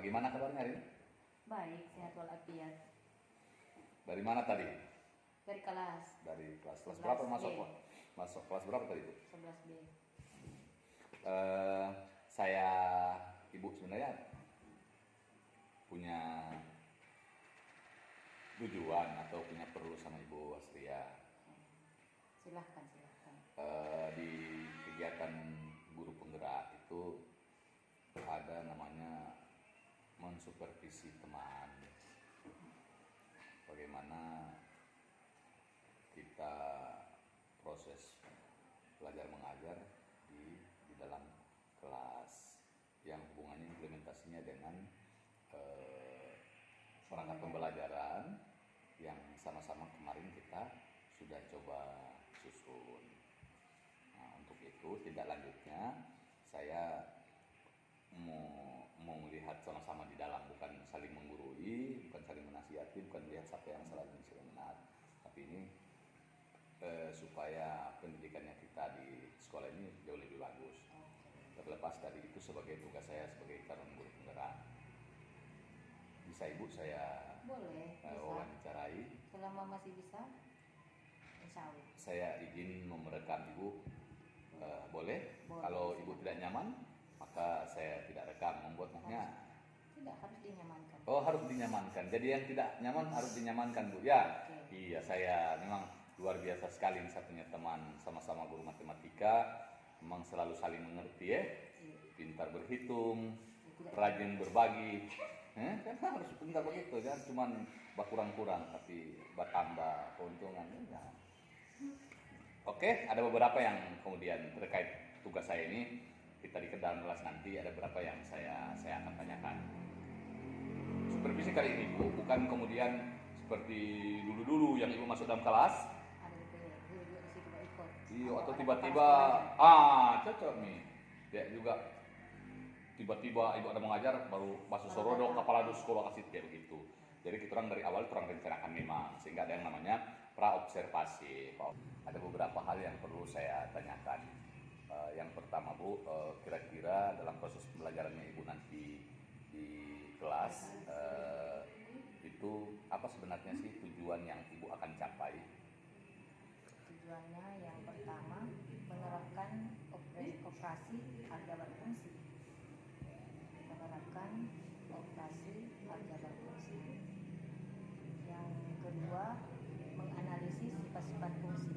Bagaimana kabarnya hari ini? Baik, sehat walafiat. Dari mana tadi? Dari kelas Dari kelas berapa 11B. Masuk kelas berapa tadi Bu? 11B. Saya Ibu sebenarnya punya tujuan atau punya perlu sama Ibu Astria. Silahkan. Di kegiatan guru penggerak itu ada namanya mensupervisi teman. Bagaimana kita proses belajar mengajar di dalam kelas yang hubungannya implementasinya dengan perangkat pembelajaran yang sama-sama kemarin kita sudah coba susun. Nah, untuk itu tindak lanjutnya saya mau melihat sama-sama di dalam, bukan saling menggurui, bukan saling menasihati, bukan melihat siapa yang salah dan siapa yang benar, tapi ini supaya pendidikannya kita di sekolah ini jauh lebih bagus. Terlepas dari itu, sebagai tugas saya sebagai calon guru penggerak, bisa Ibu saya Boleh, bisa. wawancarai? Selama masih bisa, insya Allah. Saya izin merekam Ibu. Boleh? Boleh. Kalau Ibu tidak nyaman, maka saya tidak rekam. Membuatnya Tidak harus dinyamankan. oh, harus dinyamankan. Jadi yang tidak nyaman harus dinyamankan Bu ya. Oke. Iya, saya memang luar biasa sekali satunya teman, sama-sama guru matematika, memang selalu saling mengerti ya, pintar berhitung, rajin berbagi. Kan harus pintar begitu, kan cuman berkurang-kurang tapi bertambah keuntungan ya. Oke, ada beberapa yang kemudian terkait tugas saya ini, kita di dalam kelas nanti ada beberapa yang saya akan tanyakan. Supervisi kali ini Bu, bukan kemudian seperti dulu-dulu yang Ibu masuk dalam kelas, Ada guru di situ nggak ikut. iya, atau Ada tiba-tiba cocok nih. Dia juga tiba-tiba Ibu ada mengajar baru masuk sorodo kepala dus sekolah kasih kayak begitu. Jadi kita orang dari awal kurang rencanakan memang, sehingga ada yang namanya praobservasi. Ada beberapa hal yang perlu saya tanyakan. Yang pertama Bu, kira-kira dalam proses pembelajarannya Ibu nanti di kelas itu apa sebenarnya sih tujuan yang Ibu akan capai? Tujuannya yang pertama menerapkan operasi harga berfungsi. Yang kedua, menganalisis sifat-sifat fungsi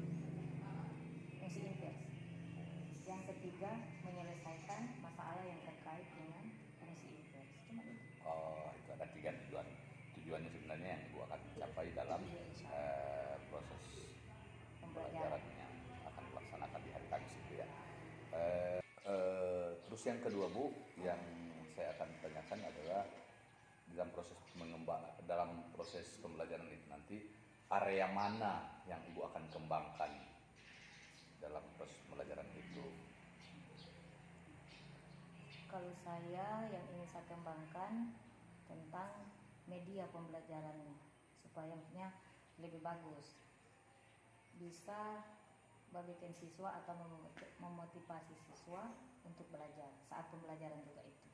invers. Yang ketiga, menyelesaikan masalah yang terkait dengan fungsi invers. Cuma itu. Oh, itu ada 3 tujuan. Tujuannya sebenarnya yang Ibu akan capai dalam proses pembelajaran yang akan dilaksanakan di hari Kamis itu ya. Terus yang kedua Bu, yang saya akan tanyakan adalah dalam proses pembelajaran itu nanti area mana yang Ibu akan kembangkan dalam proses pembelajaran itu? Kalau saya yang ingin saya kembangkan tentang media pembelajarannya supaya maksudnya lebih bagus, bisa bagikan siswa atau memotivasi siswa untuk belajar saat pembelajaran juga itu.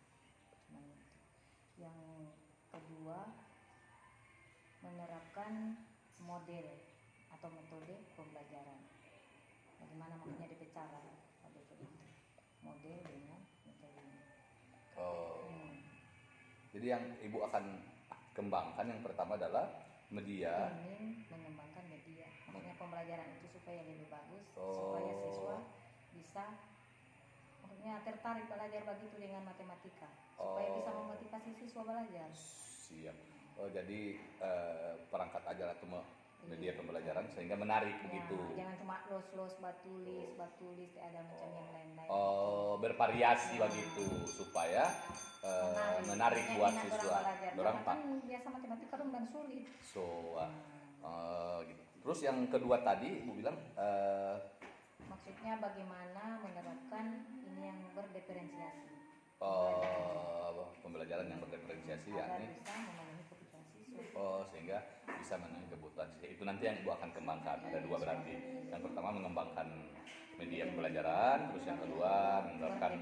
Yang kedua, menerapkan model atau metode pembelajaran. Bagaimana maksudnya dibicara pada itu model dengan metodenya. Jadi yang Ibu akan kembangkan yang pertama adalah media. Ingin mengembangkan media, maksudnya pembelajaran itu supaya lebih bagus, supaya siswa bisa maksudnya tertarik belajar begitu dengan matematika, supaya bisa memotivasi siswa belajar. Siap. Jadi perangkat ajar atau media pembelajaran sehingga menarik begitu. Jangan cuma los batulis, ada macam yang lain-lain. Bervariasi begitu supaya menarik buat siswa. Orang kan biasa matematika dan sulit. Gitu. Terus yang kedua tadi Ibu bilang maksudnya bagaimana menerapkan ini yang berdiferensiasi. Pembelajaran yang berdiferensiasi yakni bisa memenuhi kebutuhan siswa. Sehingga bisa memenuhi kebutuhan siswa. Itu nanti yang Ibu akan kembangkan. Ada 2 berarti. Yang pertama mengembangkan media pembelajaran, terus yang kedua menerapkan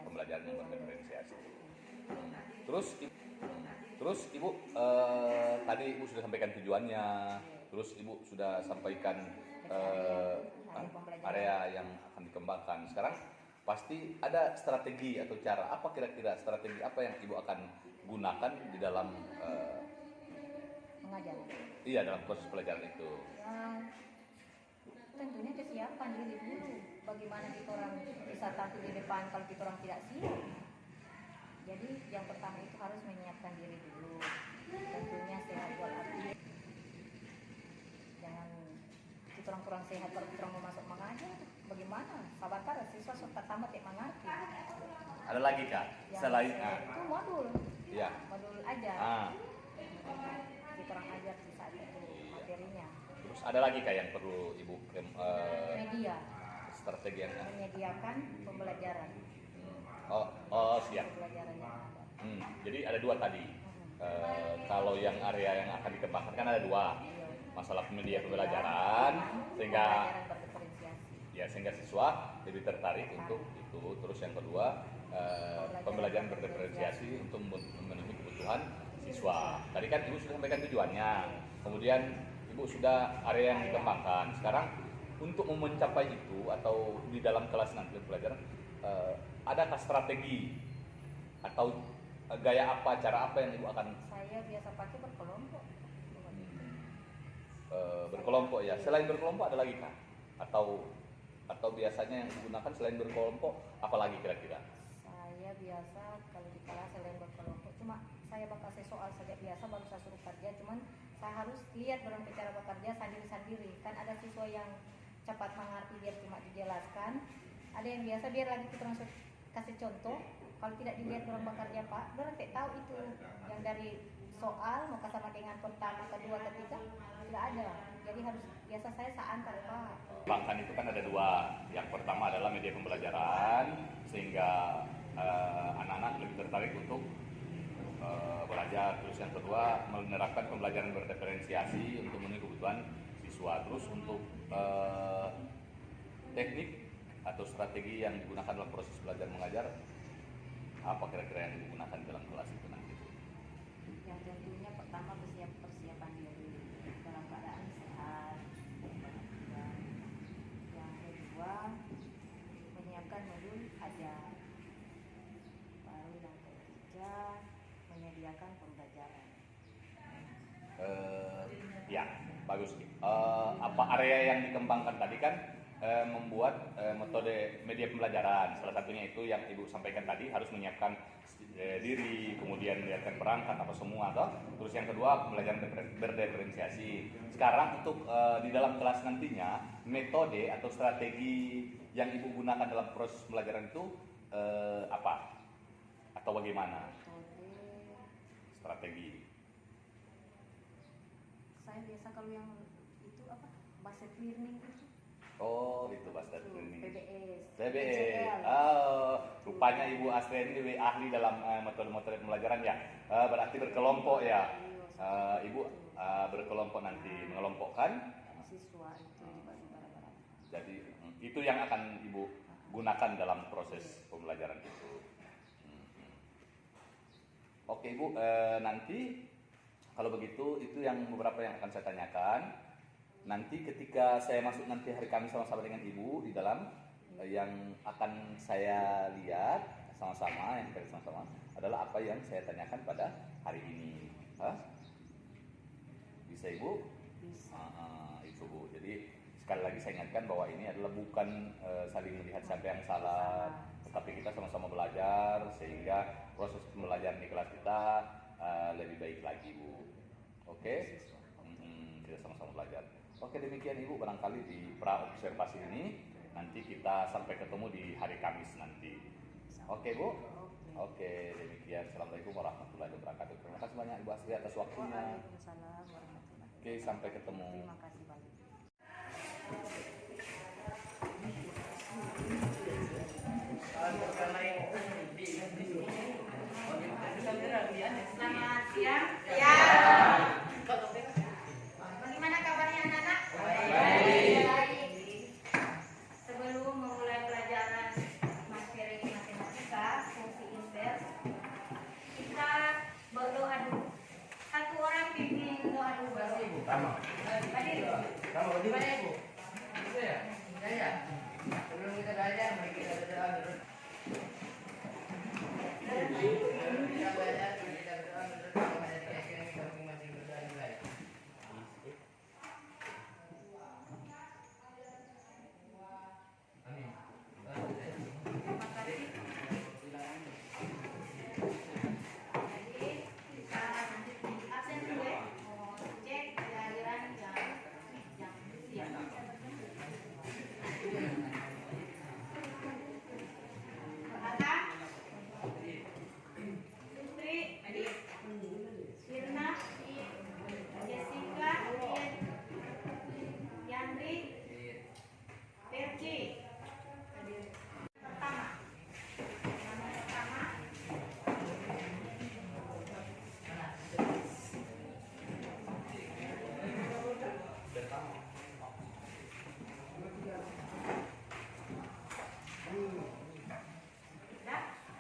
pembelajaran yang berdiferensiasi. Terus Terus Ibu tadi Ibu sudah sampaikan tujuannya, terus Ibu sudah sampaikan area yang akan dikembangkan. Sekarang pasti ada strategi atau cara apa, kira-kira strategi apa yang Ibu akan gunakan di dalam mengajar. iya, dalam proses pelajaran itu. Ya, tentunya kesiapan diri dulu. Bagaimana kita orang bisa tampil di depan kalau kita orang tidak siap. Jadi yang pertama itu harus menyiapkan diri dulu. Tentunya sehat walafiat. Jangan kita orang kurang sehat kalau kita orang mau masuk mengajar. Bagaimana? Sabar siswa suka tamat yang mengerti. Ada lagi Kak? Selain itu modul. Iya. Modul ajar. Kita orang ajar di saat itu materinya. Terus ada lagi Kak yang perlu Ibu media. Strategi yang menyediakan pembelajaran. Siap. Pembelajaran yang ada. Jadi ada dua tadi. Kalau yang area yang akan dikembangkan kan ada dua. Masalah media pembelajaran sehingga sehingga siswa lebih tertarik untuk itu. Terus yang kedua pembelajaran berdiferensiasi untuk memenuhi kebutuhan siswa. Tadi kan Ibu sudah sampaikan tujuannya. Kemudian Ibu sudah area yang dikembangkan. Sekarang untuk mencapai itu atau di dalam kelas nanti pelajaran adakah strategi atau gaya apa, cara apa yang Ibu akan? Saya biasa pakai berkelompok. Berkelompok ya. Selain berkelompok ada lagi Kak? Atau biasanya yang digunakan selain berkelompok apa lagi kira-kira? Saya biasa kalau di kelas selain berkelompok cuma saya bakal soal saja biasa, baru saya suruh kerja, cuman saya harus lihat dalam cara bekerja sendiri-sendiri. Kan ada siswa yang cepat mengerti biar cuma dijelaskan, ada yang biasa biar lagi kita langsung kasih contoh. Kalau tidak dilihat orang bekerja Pak, orang tidak tahu itu yang dari soal mau sama dengan pertama, kedua, ketiga tidak ada. Jadi harus biasa saya antar Pak. Kembangkan itu kan ada dua. Yang pertama adalah media pembelajaran sehingga anak-anak lebih tertarik untuk belajar. Terus yang kedua menerapkan pembelajaran berdiferensiasi untuk memenuhi kebutuhan siswa. Terus untuk teknik atau strategi yang digunakan dalam proses belajar mengajar, apa kira-kira yang digunakan dalam kelas itu nanti? Yang tentunya pertama persiapan diri dalam keadaan sehat. Yang kedua menyiapkan modul ajar. Baru yang ketiga menyediakan pembelajaran. Ya, bagus. Apa area yang dikembangkan tadi kan membuat metode media pembelajaran. Salah satunya itu yang Ibu sampaikan tadi, harus menyiapkan diri, kemudian menyiapkan perangkat apa semua, toh. Terus yang kedua pembelajaran berdiferensiasi. Sekarang untuk di dalam kelas nantinya metode atau strategi yang Ibu gunakan dalam proses pembelajaran itu apa? Atau bagaimana? Strategi. Saya biasa kalau yang itu apa? Based learning itu. Oh, itu bahasa learning. PBS. Rupanya Ibu Astrid ini ahli dalam metode-metode pembelajaran ya. Berarti berkelompok ya. Ibu berkelompok nanti mengelompokkan Siswa itu dibagi barang-barang. Jadi itu yang akan Ibu gunakan dalam proses pembelajaran itu. Oke Ibu, nanti kalau begitu itu yang beberapa yang akan saya tanyakan. Nanti ketika saya masuk nanti hari Kamis sama-sama dengan Ibu di dalam yang akan saya lihat sama-sama, yang kita sama-sama adalah apa yang saya tanyakan pada hari ini. Bisa Ibu? Bisa. Itu Bu. Jadi sekali lagi saya ingatkan bahwa ini adalah bukan saling melihat siapa yang salah, tetapi kita sama-sama belajar sehingga proses pembelajaran di kelas kita lebih baik lagi Bu. Oke? Kita sama-sama belajar. Oke, demikian Ibu, barangkali di pra observasi ini nanti kita sampai ketemu di hari Kamis nanti. Oke Bu? Oke, demikian. Assalamualaikum warahmatullahi wabarakatuh. Terima kasih banyak Ibu Astri atas waktunya. Waalaikumsalam warahmatullahi wabarakatuh. Oke, sampai ketemu. Terima kasih banyak. Selamat siang. Ya. Bagaimana kabarnya anak-anak? Baik. Sebelum memulai pelajaran materi matematika fungsi invers, kita berdoa dulu.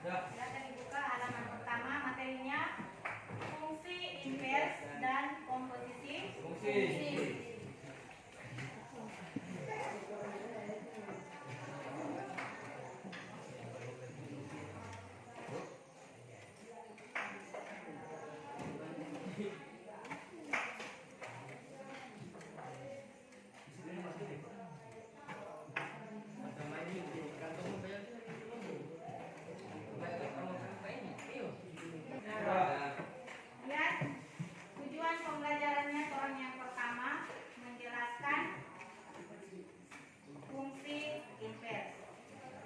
Silakan dibuka halaman pertama, materinya fungsi invers dan komposisi fungsi. Lihat tujuan pembelajarannya. Orang yang pertama menjelaskan fungsi invers,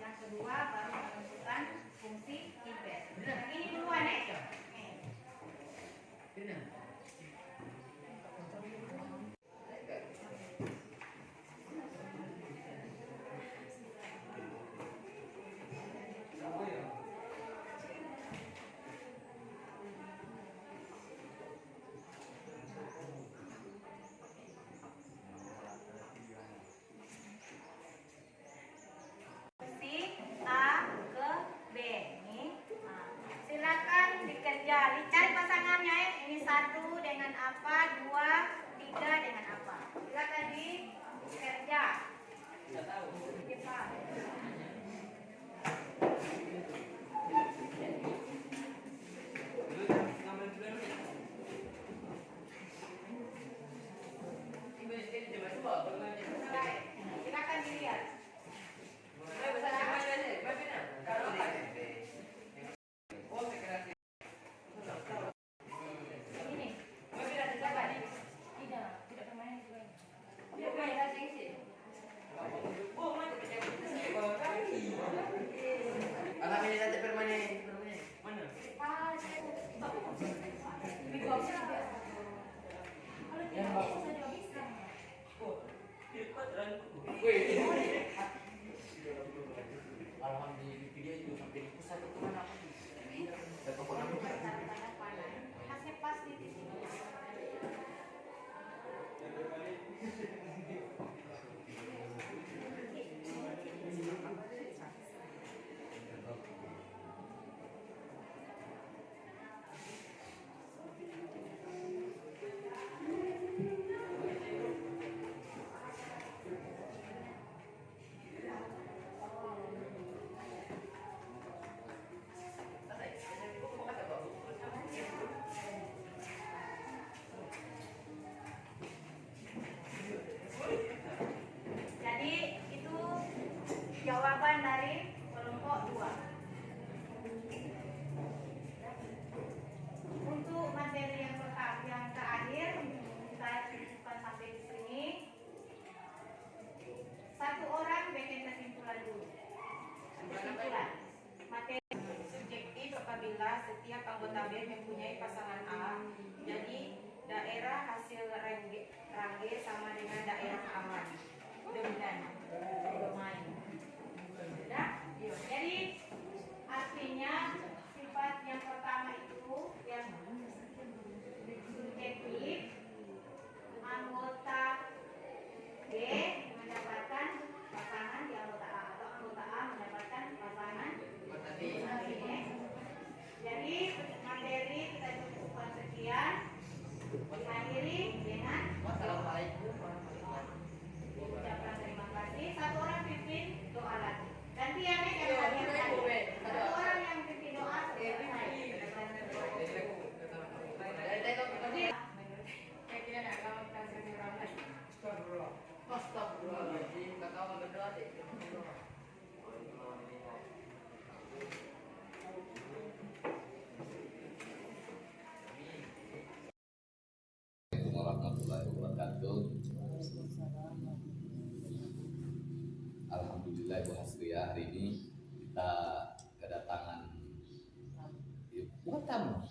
yang kedua baru menentukan fungsi invers. Yang ini duluan ya. A ke B nih. Nah, silakan dikerja. Dicari pasangannya ya. Ini 1 dengan apa, 2, 3 dengan apa. Silakan dikerja. Cepat. Silakan dilihat. Hasil pasti di sini. Jadi itu jawaban dari kelompok 2. Untuk materi yang terakhir saya cukupkan sampai di sini. Satu orang bikin kesimpulan dulu. Kesimpulan. Materi subjektif apabila setiap anggota B mempunyai pasangan A. Jadi daerah hasil Rangge sama dengan daerah aman. Dominan. Domain. Sudah? Jadi artinya sifat yang pertama itu yang subjektif, anggota B mendapatkan pasangan di anggota A atau anggota A mendapatkan pasangan B. Jadi materi kita cukupkan sekian. Diakhiri dengan wassalamualaikum warahmatullahi wabarakatuh. macam.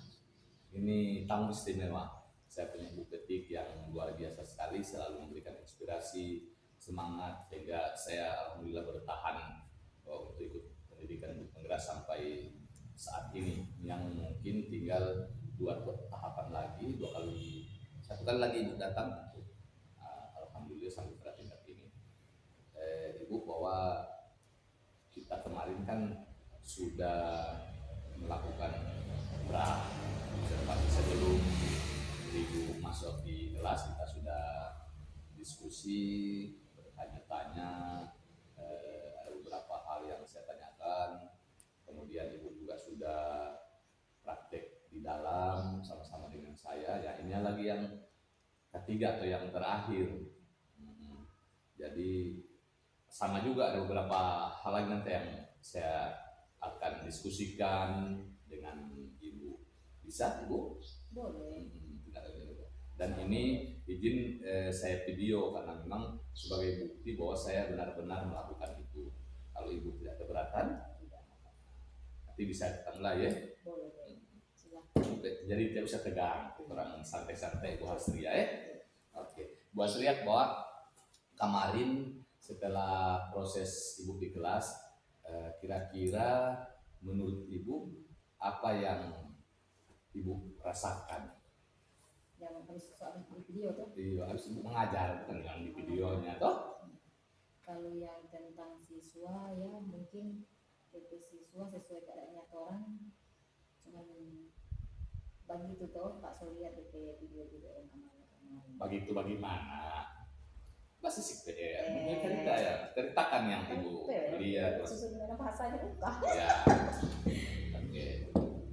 Ini tamu istimewa. Saya punya ibu petik yang luar biasa sekali, selalu memberikan inspirasi, semangat, sehingga saya alhamdulillah bertahan untuk ikut pendidikan ibu penggerak sampai saat ini, yang mungkin tinggal dua tahapan lagi, satu kali lagi ibu datang untuk alhamdulillah sampai pada tingkat ini. Ibu, bahwa kita kemarin kan sudah melakukan observasi sebelum ibu masuk di kelas, kita sudah diskusi, bertanya-tanya, ada beberapa hal yang saya tanyakan, kemudian ibu juga sudah praktek di dalam sama-sama dengan saya. Ya, ini lagi yang ketiga atau yang terakhir. Jadi sama juga ada beberapa hal lagi nanti yang saya akan diskusikan dengan ibu. Bisa, ibu? Boleh. Dan ini izin saya video karena memang sebagai bukti bahwa saya benar-benar melakukan itu. Kalau ibu tidak keberatan, nanti bisa kita mulai ya. Boleh. Silakan. Jadi tidak usah tegang, orang santai-santai Bu Hasria ya. Oke, Bu Hasria, bahwa kemarin setelah proses ibu di kelas, kira-kira menurut ibu apa yang ibu rasakan? Yang habis soal di video tuh. Iya, harus ibu mengajar, bukan yang di videonya toh. Kalau yang tentang siswa ya mungkin PP siswa sesuai keadaannya orang, cuman begitu toh Pak Soliat DP video yang kemarin. Begitu bagaimana? Masih sih cerita ya, ceritakan yang ibu lihat. Sebenarnya bahasanya bukan. Ya, oke.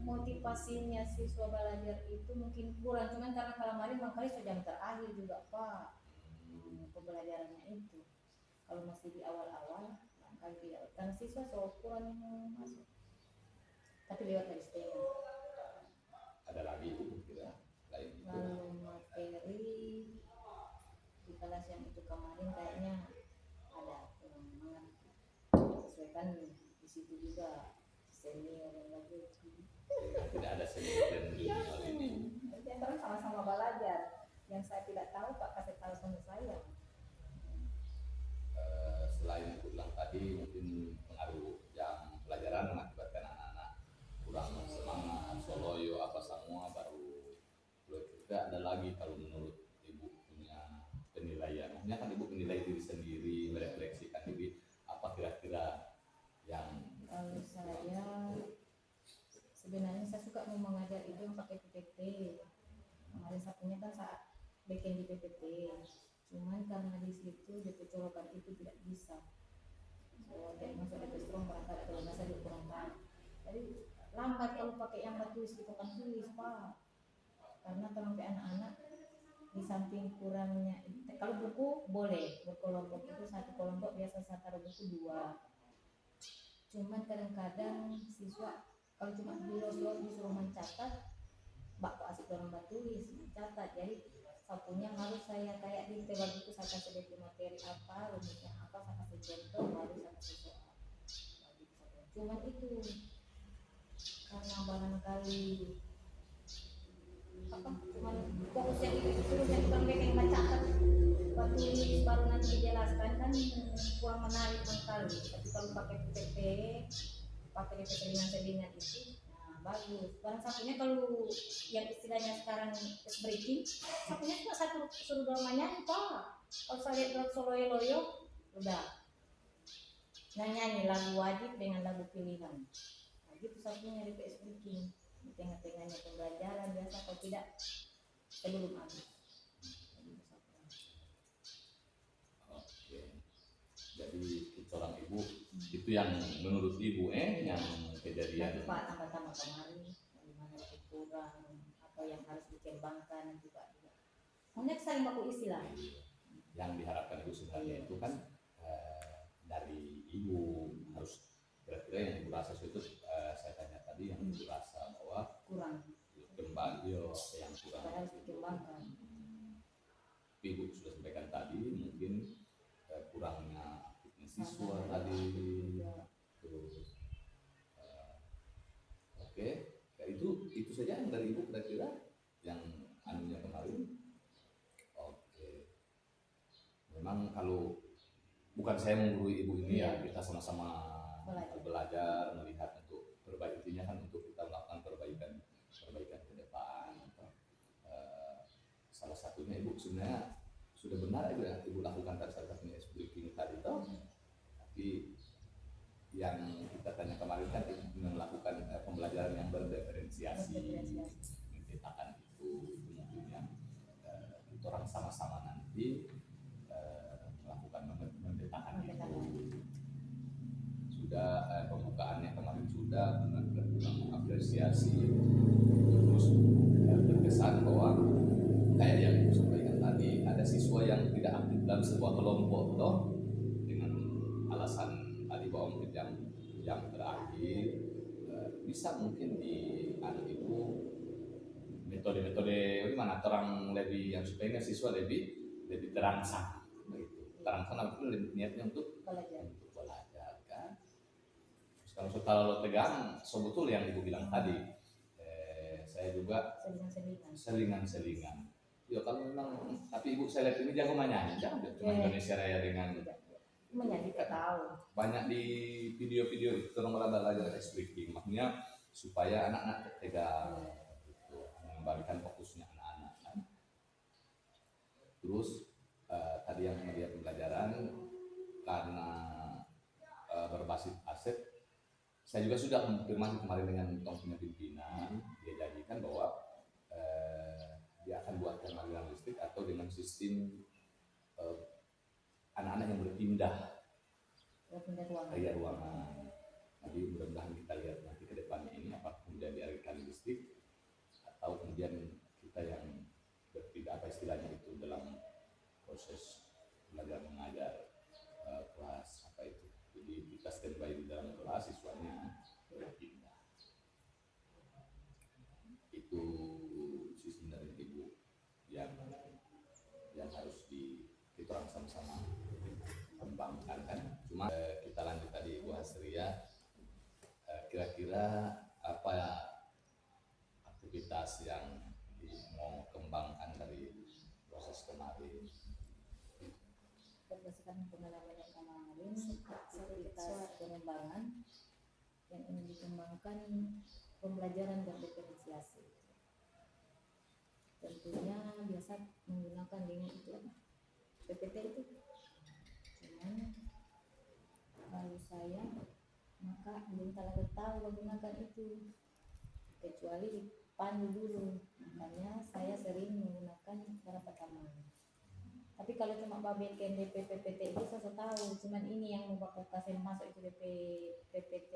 Motivasinya siswa belajar itu mungkin kurang, cuman karena kemarin makanya sudah terakhir juga Pak pembelajarannya itu. Kalau masih di awal-awal, makanya dia karena siswa kurang masuk. Tapi lewat dari setengah. Ada lagi ibu kira lain itu. Lalu materi di kelas yang itu kemarin kayaknya ada kurang mengerti. Sesuaikan di situ juga senior yang lagi. Tidak ada senior dan junior ini. Terus sama-sama belajar. Yang saya tidak tahu Pak kasih tahu sama saya. Selain itu bilang tadi mungkin pengaruh jam pelajaran mengakibatkan anak-anak kurang semangat, soloyo apa semua, baru tidak ada lagi. Kalau menurut ibu punya penilaian, maksudnya kan ibu menilai diri sendiri, merefleksikan diri, apa kira-kira yang Kalau saya sebenarnya saya suka mau mengajar itu yang pakai PPT. Kemarin satunya kan saat bikin di PPT. Cuman karena di situ DP colokan itu tidak bisa. So, kayak masuk DP strong berangkat kalau nggak saya kurang tahu. Jadi lambat kalau pakai yang tulis di papan tulis Pak. Karena kalau ke anak-anak di samping kurangnya kalau buku boleh berkelompok itu satu kelompok biasa saya taruh buku 2. Cuman kadang-kadang siswa kalau cuma disuruh mencatat, bakal asik orang tulis mencatat. Jadi sapunya harus saya kayak di tebal itu saya kasih DP materi apa, rumusnya apa, saya kasih contoh, baru saya kasih soal. Cuman itu karena barangkali apa cuman fokusnya itu terus yang bukan yang mencatat, tulis baru nanti dijelaskan kan kurang menarik sekali. Tapi kalau pakai PPT, pakai DP selingan-selingan itu bagus. Barang satunya kalau yang istilahnya sekarang breaking, satunya cuma satu suruh dorong nyanyi Pak. Kalau saya lihat soloyo-loyo, udah nyanyi lagu wajib dengan lagu pilihan. Nah, gitu satunya di PS breaking. Di tengah-tengahnya pembelajaran biasa kalau tidak sebelum habis. oke. Jadi seorang ibu itu yang menurut ibu yang kejadian. Nanti Pak tambah-tambah kemarin bagaimana kurang atau yang harus dikembangkan nanti Pak juga. Hanya saling baku istilah. Yang diharapkan ibu sebenarnya itu kan dari ibu harus kira-kira yang ibu rasa itu saya tanya tadi yang ibu rasa bahwa Kurang. kembali yang kurang Harus dikembangkan. Ibu sudah sampaikan tadi mungkin kurangnya siswa tadi. Terus oke, itu itu saja yang dari Ibu kira-kira yang anunya kemarin. Oke. Memang kalau bukan saya menggurui Ibu ini ya, kita sama-sama belajar melihat untuk perbaikinya kan, untuk kita melakukan perbaikan ke depan. Salah satunya Ibu sebenarnya sudah benar Ibu lakukan tadi, salah satunya speaking tadi toh. Tapi yang kita tanya kemarin kan melakukan pembelajaran yang berdiferensiasi, memetakan itu mungkin yang kita orang sama-sama nanti melakukan memetakan itu. Sudah pembukaannya kemarin sudah mengapresiasi, terus terkesan bahwa kayak yang Ibu sampaikan tadi, ada siswa yang tidak aktif dalam sebuah kelompok toh, dengan alasan tadi bahwa mungkin yang terakhir bisa mungkin di itu metode-metode bagaimana orang lebih yang supaya siswa lebih terangsang begitu. Terangsang itu lebih niatnya untuk belajar kan. Terus kalau tegang betul yang Ibu bilang tadi, saya juga selingan. Ya kalau memang, tapi Ibu saya lihat ini jago menyanyi, jangan cuma Indonesia Raya dengan menyanyi tahu. Banyak di video-video itu orang belajar speaking, makanya supaya anak-anak tegang, gitu, mengembalikan fokusnya anak-anak kan. Terus tadi yang media pembelajaran karena berbasis aset, saya juga sudah konfirmasi kemarin dengan punya pimpinan, dia janjikan bahwa dia akan buatkan aliran listrik atau dengan sistem anak-anak yang berpindah ruangan. Jadi mudah-mudahan kita lihat nanti ke depannya ini apakah kemudian dialihkan listrik atau kemudian kita yang berpindah, apa istilahnya itu dalam proses belajar mengajar kelas apa itu. Jadi kita standby di dalam kelas, siswanya berpindah. Itu sistem dari Ibu yang harus kita orang sama-sama kembangkan kan. Cuma kita lanjut tadi Ibu Hasria, kira-kira apa aktivitas yang mau kembangkan dari proses kemarin? Berdasarkan pengalaman yang kemarin, aktivitas pengembangan yang ingin dikembangkan pembelajaran berdiferensiasi. Tentunya biasa menggunakan dengan itu PPT itu. Cuman kalau saya maka belum terlalu tahu menggunakan itu, kecuali dipandu dulu. Makanya saya sering menggunakan beberapa teman. Tapi kalau cuma bikin DP PPT itu saya tahu, cuman ini yang mau bapak kasih masuk itu DP PPT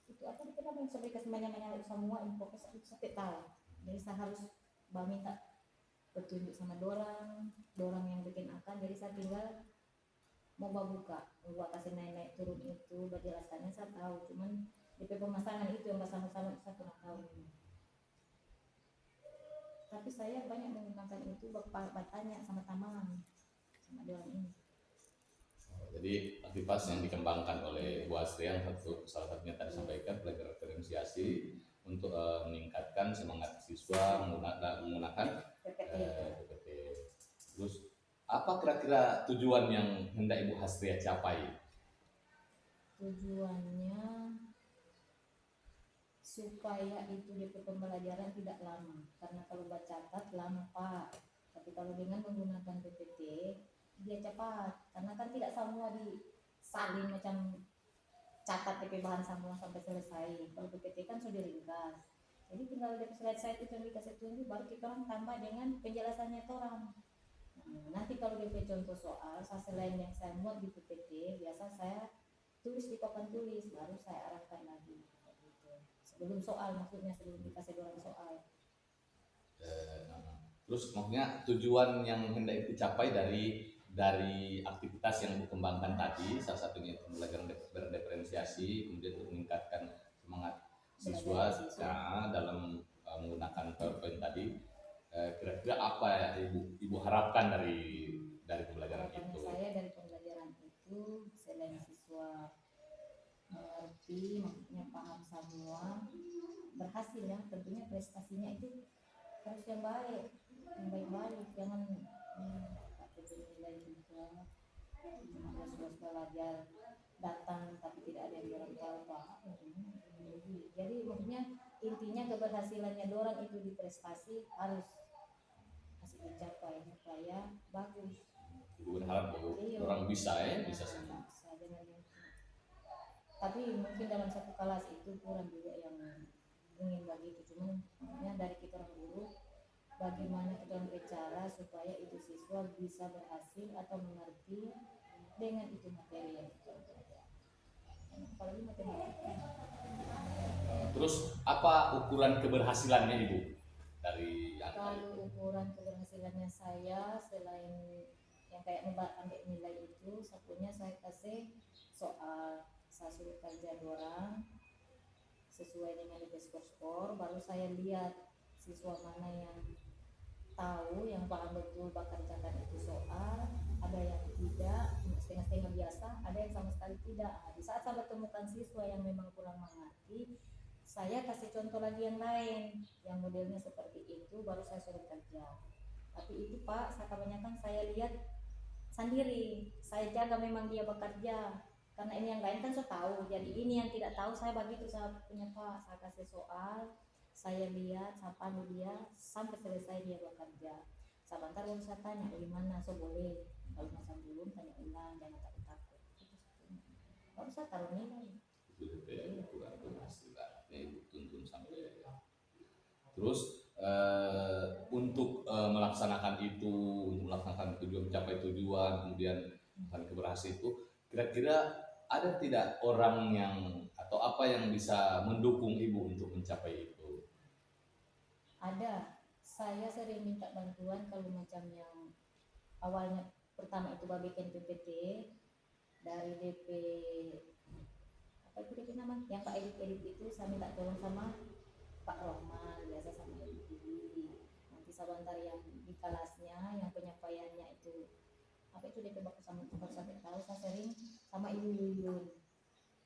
itu apa kita mau sampai ke semuanya semua info sampai tahu. Jadi saya harus minta petunjuk sama dorang yang bikin akan, jadi saya tinggal mau buka kasih naik turun itu berjelaskannya saya tahu, cuman DP pemasangan itu yang sama-sama saya kurang tahu. Tapi saya banyak menggunakan itu bertanya sama teman sama dorang ini. Jadi aktivitas yang dikembangkan oleh Bu Asri yang salah satunya tadi sampaikan belajar diferensiasi untuk meningkatkan semangat siswa menggunakan PPT. Terus apa kira-kira tujuan yang hendak Ibu Hasria capai? Tujuannya supaya itu DP pembelajaran tidak lama, karena kalau catat lama Pak. Tapi kalau dengan menggunakan PPT dia cepat, karena kan tidak semua disalin macam catat DP bahan semua sampai selesai. Kalau PPT kan sudah ringkas, jadi tinggal DP slide itu yang dikasih tunjuk, baru kita orang tambah dengan penjelasannya orang. Nanti kalau DP contoh soal, selain yang saya muat di PPT, biasa saya tulis di papan tulis, baru saya arahkan lagi. Sebelum soal, maksudnya sebelum dikasih orang soal. Terus maksudnya tujuan yang hendak dicapai dari aktivitas yang dikembangkan tadi, salah satunya pembelajaran berdiferensiasi, kemudian untuk meningkatkan semangat siswa dalam menggunakan PowerPoint tadi, kira-kira apa ya Ibu harapkan dari pembelajaran itu? Saya dari pembelajaran itu selain siswa mengerti, maksudnya paham semua, hasil ya, tentunya prestasinya itu harus yang baik, yang baik-baik, jangan pakai nilai juga, luas-luas belajar datang tapi tidak ada yang orang tahu pak. Jadi maksudnya intinya keberhasilannya orang itu di prestasi harus dicapai supaya bagus. Ibu berharap bahwa Iya. orang bisa bisa semua. Bisa, jangan yang- tapi mungkin dalam satu kelas itu kurang juga yang ingin begitu, cuman maksudnya dari kita orang guru bagaimana kita orang bicara supaya itu siswa bisa berhasil atau mengerti dengan itu materi yang kita belajar. Apalagi matematika. Terus apa ukuran keberhasilannya Ibu dari angka itu? Kalau ukuran keberhasilannya saya selain yang kayak ambil nilai itu, satunya saya kasih soal, saya suruh kerja orang sesuai dengan skor, baru saya lihat siswa mana yang tahu, yang paham betul kerjakan itu soal, ada yang tidak, setengah-setengah biasa, ada yang sama sekali tidak. Di saat saya temukan siswa yang memang kurang mengerti, saya kasih contoh lagi yang lain yang modelnya seperti itu, baru saya suruh kerja. Tapi itu Pak, saya kebanyakan saya lihat sendiri, saya jaga memang dia bekerja, karena ini yang lain kan saya tahu, jadi ini yang tidak tahu saya begitu, saya punya Pak, saya kasih soal, saya lihat, saya pandu dia sampai selesai dia bekerja. Sebentar baru saya tanya gimana, so boleh, kalau masih belum tanya ulang, jangan takut-takut. Baru saya taruh nilai. Itu ya ukuran keberhasilan Ibu tuntun sampai. Terus untuk melaksanakan itu, untuk melaksanakan tujuan, mencapai tujuan, kemudian keberhasilan itu, kira-kira ada tidak orang yang atau apa yang bisa mendukung Ibu untuk mencapai itu? Ada, saya sering minta bantuan kalau macam yang awalnya pertama itu bikin PPT dari DP apa itu DP nama yang Pak edit itu, saya minta tolong sama Pak Rohman, biasa sama Ibu Didi. Nanti sebentar yang di kelasnya yang penyampaiannya itu apa itu DP baku sama tukar sampai tahu, saya sering sama Ibu Yuyun.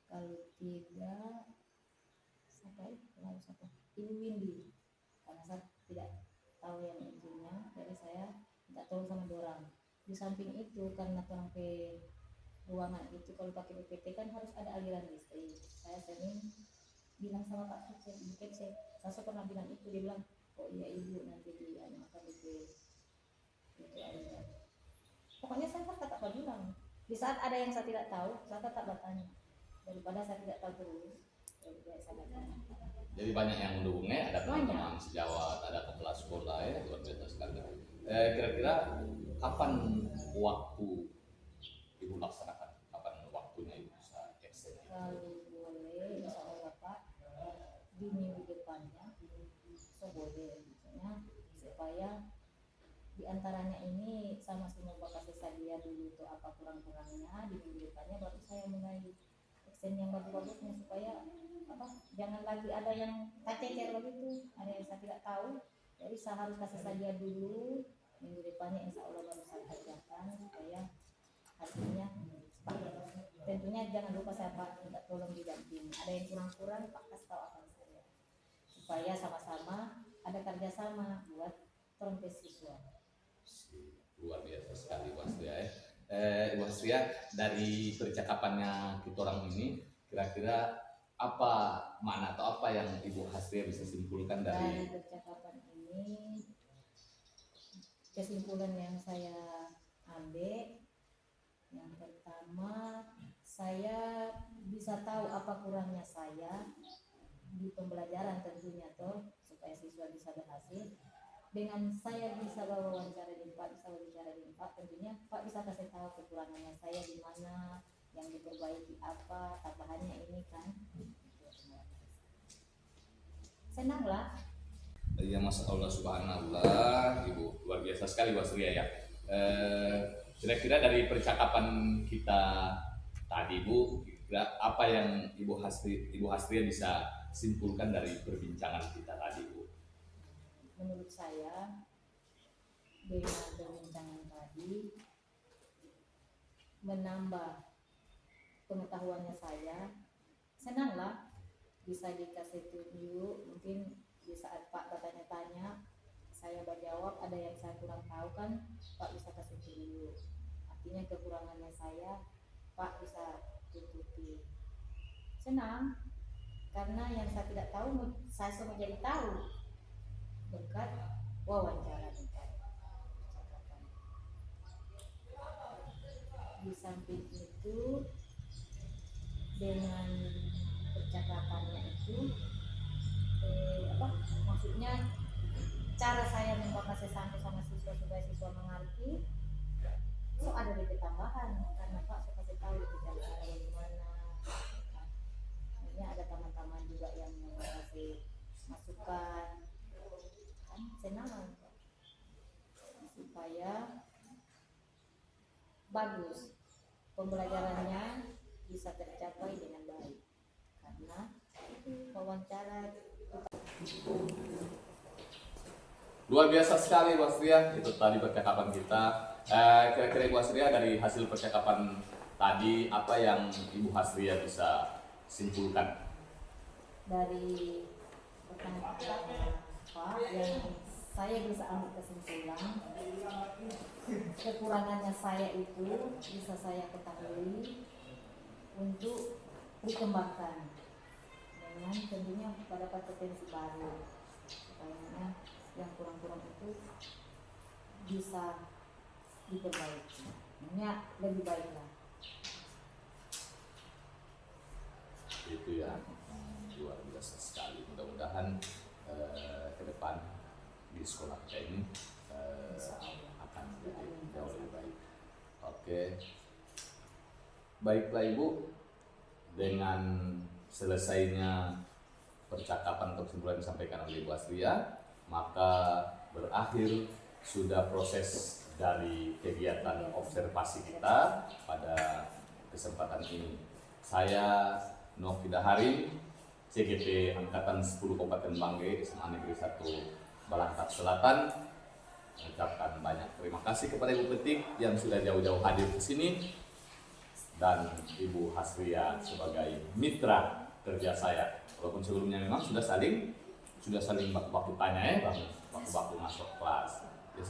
Kalau tidak siapa itu siapa Ibu Windy, karena saya tidak tahu yang intinya, jadi saya minta tolong sama dorang. Di samping itu karena orang ke ruangan itu kalau pakai PPT kan harus ada aliran listrik, saya sering bilang sama Pak Kecil, Ibu Kecil, saya pernah bilang itu, dia bilang oh iya Ibu nanti dia akan itu aliran. Pokoknya saya kan tak bilang, di saat ada yang saya tidak tahu saya tetap bertanya, daripada saya tidak tahu terus, saya bertanya. Jadi banyak yang mendukungnya, ada teman-teman sejawat, ada kepala sekolah ya, luar biasa sekali. Kira-kira kapan waktu Ibu laksanakan? Kapan waktunya Ibu bisa extend? Kalau boleh, insya Allah Pak, di minggu depannya, so boleh, misalnya supaya diantaranya ini sama semua kasih saya dulu tuh apa kurang-kurangnya, di minggu depannya baru saya mulai extend yang bagus-bagusnya supaya apa, jangan lagi ada yang kacecer begitu, ada yang saya tidak tahu, jadi saya harus kasih saja dulu, minggu depannya insya Allah baru saya kerjakan supaya hasilnya tentunya jangan lupa saya Pak minta tolong didampingi, ada yang kurang-kurang Pak kasih tahu akan saya supaya sama-sama ada kerjasama buat trompet siswa. Luar biasa sekali Bu Astria ya. Bu Astria, dari percakapannya kita orang ini, kira-kira apa makna atau apa yang Ibu Astria bisa simpulkan dari percakapan ini? Kesimpulan yang saya ambil, yang pertama saya bisa tahu apa kurangnya saya di pembelajaran tentunya toh, supaya siswa bisa berhasil. Dengan saya bisa wawancara di Pak, bisa berbicara di Pak, tentunya Pak bisa kasih tahu kekurangannya saya di mana, yang diperbaiki apa, tambahannya ini kan. Senanglah. ya Mas Allah Subhanallah, Ibu luar biasa sekali Bu Astria ya. Kira-kira dari percakapan kita tadi Bu, kira apa yang Ibu Astria bisa simpulkan dari perbincangan kita tadi Bu? Menurut saya dengan perbincangan tadi menambah pengetahuannya saya, senanglah bisa dikasih tunjuk, mungkin tahu kan Pak bisa kasih dulu, artinya kekurangannya saya Pak bisa tutupi. Senang karena yang saya tidak tahu saya semua jadi tahu berkat wawancara kita. Di samping itu dengan percakapannya itu maksudnya cara saya membawa sesuatu sama siswa supaya siswa mengerti, so ada DP tambahan karena Pak saya kasih tahu itu cara bagaimana. Akhirnya ada teman-teman juga yang mau kasih masukan, kan senang supaya bagus pembelajarannya bisa tercapai dengan baik karena wawancara. Luar biasa sekali Bu Astria, itu tadi percakapan kita. Kira-kira Bu Astria dari hasil percakapan tadi apa yang Ibu Astria bisa simpulkan? Dari pertanyaan Pak yang saya bisa ambil kesimpulan, kekurangannya saya itu bisa saya ketahui untuk dikembangkan dengan tentunya pada kompetensi baru supaya yang kurang-kurang itu bisa diperbaiki, lebih baik lah. Itu ya, luar biasa sekali. Mudah-mudahan ke depan di sekolah kita ini akan menjadi jauh lebih baik. Oke, baiklah Ibu, dengan selesainya percakapan atau kesimpulan yang disampaikan oleh Ibu Astria, maka berakhir sudah proses dari kegiatan observasi kita pada kesempatan ini. Saya Novi Daharin, CGP Angkatan 10 Kabupaten Bangge, SMA Negeri 1 Balangkat Selatan, mengucapkan banyak terima kasih kepada Ibu Petik yang sudah jauh-jauh hadir ke sini, dan Ibu Astria sebagai mitra kerja saya. Walaupun sebelumnya memang sudah saling baku-baku tanya ya, baku-baku masuk kelas. Ya,